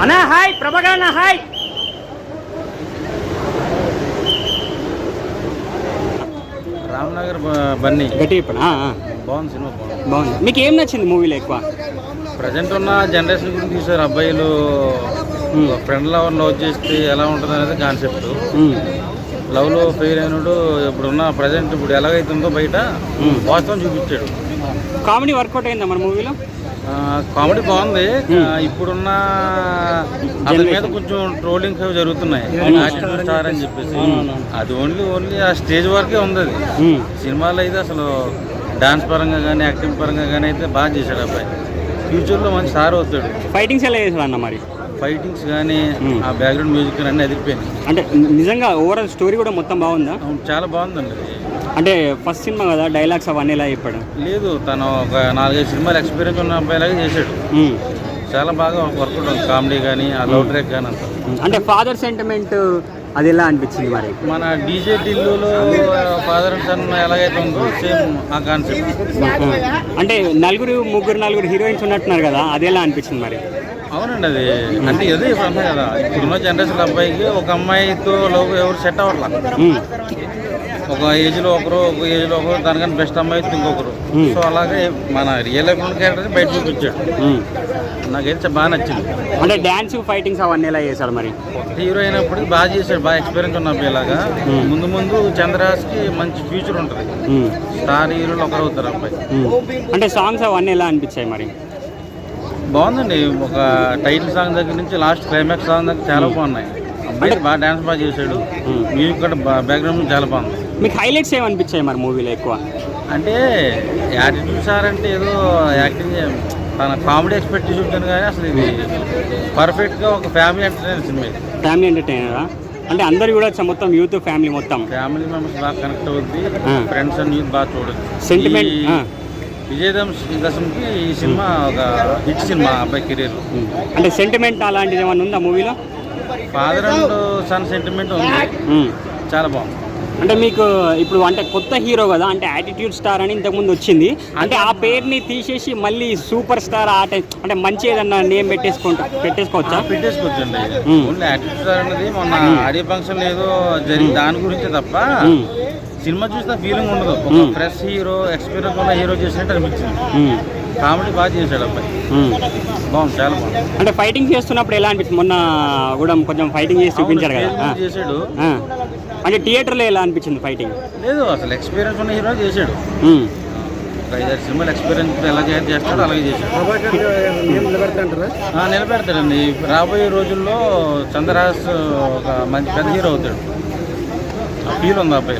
అన్నా హాయ్ ప్రభాకర్ అన్న హాయ్. రామ్నగర్ బన్నీ గట్టి చెప్పండి. బాగుంది సినిమా, బాగుంది. మీకు ఏం నచ్చింది మూవీలో ఎక్కువ? ప్రజెంట్ ఉన్న జనరేషన్ గురించి తీసారు. అబ్బాయిలు ఫ్రెండ్ లవ్ చేస్తే ఎలా ఉంటుంది అనేది కాన్సెప్ట్. లవ్లో ఫెయిల్ అయినడు ఇప్పుడున్న ప్రజెంట్ ఇప్పుడు ఎలాగైతుందో బయట వాస్తవం చూపించాడు. కామెడీ వర్కౌట్ అయిందా మన మూవీలో? కామెడీ బాగుంది. ఇప్పుడున్న అతని మీద కొంచెం ట్రోలింగ్స్ అవి జరుగుతున్నాయి, యాటిట్యూడ్ స్టార్ అని చెప్పేసి. అది ఓన్లీ ఆ స్టేజ్ వరకే ఉంది. అది సినిమాలో అయితే అసలు డాన్స్ పరంగా కానీ యాక్టింగ్ పరంగా కానీ అయితే బాగా చేశాడు అబ్బాయి. ఫ్యూచర్లో మంచి స్టార్ అవుతాడు. ఫైటింగ్స్ ఎలా చేశాడు అన్న మరి? ఫైటింగ్స్ కానీ ఆ బ్యాక్గ్రౌండ్ మ్యూజిక్ కానీ అన్నీ ఎదిరిపోయినాయి. అంటే నిజంగా ఓవరాల్ స్టోరీ కూడా మొత్తం బాగుందా? చాలా బాగుందండి. అంటే ఫస్ట్ సినిమా కదా, డైలాగ్స్ అవన్నీ ఎలా చెప్పాడు? లేదు, తను ఒక 4-5 సినిమాలు ఎక్స్పీరియన్స్ ఉన్న అబ్బాయిలాగా చేశాడు. చాలా బాగా వర్కౌట్ ఉంది. కామెడీ కానీ ఆ లవ్ ట్రాక్ కానీ అంతా. అంటే ఫాదర్ సెంటిమెంట్ అది ఎలా అనిపించింది మరి? మన డీజే టిల్లులో ఫాదర్ అండ్ సన్ ఎలాగైతే ఉందో సేమ్ ఆ కాన్సెప్ట్. అంటే ముగ్గురు హీరోయిన్స్ ఉన్నట్టున్నారు కదా, అది ఎలా అనిపించింది మరి? అవునండి, అది అంటే ఏదో ఇప్పుడు అంతా కదా, ఇప్పుడున్న జనరేషన్ అబ్బాయికి ఒక అమ్మాయితో లవ్ ఎవరు సెట్ అవ్వట్లా. ఒక ఏజ్లో ఒకరు, దానికన్నా బెస్ట్ అమ్మాయితో ఇంకొకరు. సో అలాగే మన రియల్ లైఫ్ క్యారెక్టర్ బయట చూపించాడు. నాకైతే బాగా నచ్చింది. అంటే డ్యాన్స్ ఫైటింగ్స్ అవన్నీ ఎలా చేశాడు మరి? హీరో అయినప్పటికీ బాగా చేశాడు, బాగా ఎక్స్పీరియన్స్ ఉన్న అబ్బాయిలాగా. ముందు చంద్రహాస్కి మంచి ఫ్యూచర్ ఉంటుంది. స్టార్ హీరోలు ఒకరు అవుతారు అబ్బాయి. అంటే సాంగ్స్ అవన్నీ ఎలా అనిపించాయి మరి? బాగుందండి. ఒక టైటిల్ సాంగ్ దగ్గర నుంచి లాస్ట్ క్లైమాక్స్ సాంగ్ దగ్గర చాలా బాగున్నాయి. అబ్బాయి బాగా డాన్స్ బాగా చేశాడు. మ్యూజిక్ కూడా బ్యాక్గ్రౌండ్ చాలా బాగుంది. మీకు హైలైట్స్ ఏమనిపించాయి మరి మూవీలో ఎక్కువ? అంటే యాటిట్యూడ్ సార్ అంటే ఏదో యాక్టింగ్ తన కామెడీ ఎక్స్పెక్ట్ చేసి ఉంటాను, కానీ అసలు ఇది పర్ఫెక్ట్గా ఒక ఫ్యామిలీ ఎంటర్టైనర్ సినిమా. ఫ్యామిలీ ఎంటర్టైనరా? అంటే అందరు కూడా మొత్తం యూత్ ఫ్యామిలీ ఫ్యామిలీ మెంబర్స్ బాగా కనెక్ట్ అవుద్ది. ఫ్రెండ్స్ అండ్ యూత్ బాగా చూడొచ్చు. సెంటిమెంట్ విజయదశమికి ఈ సినిమా ఒక హిట్ సినిమా అబ్బాయి కెరీర్. అంటే సెంటిమెంట్ అలాంటిది ఏమన్నా ఉందా మూవీలో? ఫాదర్ అండ్ సన్ సెంటిమెంట్ ఉంది, చాలా బాగుంది. అంటే మీకు ఇప్పుడు అంటే కొత్త హీరో కదా, అంటే యాటిట్యూడ్ స్టార్ అని ఇంతకుముందు వచ్చింది, అంటే ఆ పేరుని తీసేసి మళ్ళీ సూపర్ స్టార్ అంటే మంచి ఏదన్నా నేమ్ పెట్టేసుకోవచ్చా? పెట్టేసుకోవచ్చండి. ఓన్లీ యాటిట్యూడ్ స్టార్ అనేది మొన్న ఆడియో ఫంక్షన్ ఏదో జరిగింది, దాని గురించే తప్ప సినిమా చూసిన ఫీలింగ్ ఉండదు. ఒక ఫ్రెష్ హీరో, ఎక్స్పీరియన్స్ ఉన్న హీరో చేసినట్టు అనిపించింది. కామెడీ బాగా చేశాడు అబ్బాయి, బాగుంది, చాలా బాగుంది. అంటే ఫైటింగ్ చేస్తున్నప్పుడు ఎలా అనిపించింది? మొన్న కూడా కొంచెం ఫైటింగ్ చేసి చూపించారు కదా చేశాడు. అంటే థియేటర్లో ఎలా అనిపించింది ఫైటింగ్? లేదు, అసలు ఎక్స్పీరియన్స్ ఉన్న హీరో చేశాడు. 5-6 సినిమాలు ఎక్స్పీరియన్స్ ఎలా చేస్తాడో అలాగే చేశాడు. నిలబెడతాడండి. రాబోయే రోజుల్లో చంద్రహాస్ ఒక మంచి పెద్ద హీరో అవుతాడు. ఫీల్ ఉంది అబ్బాయి.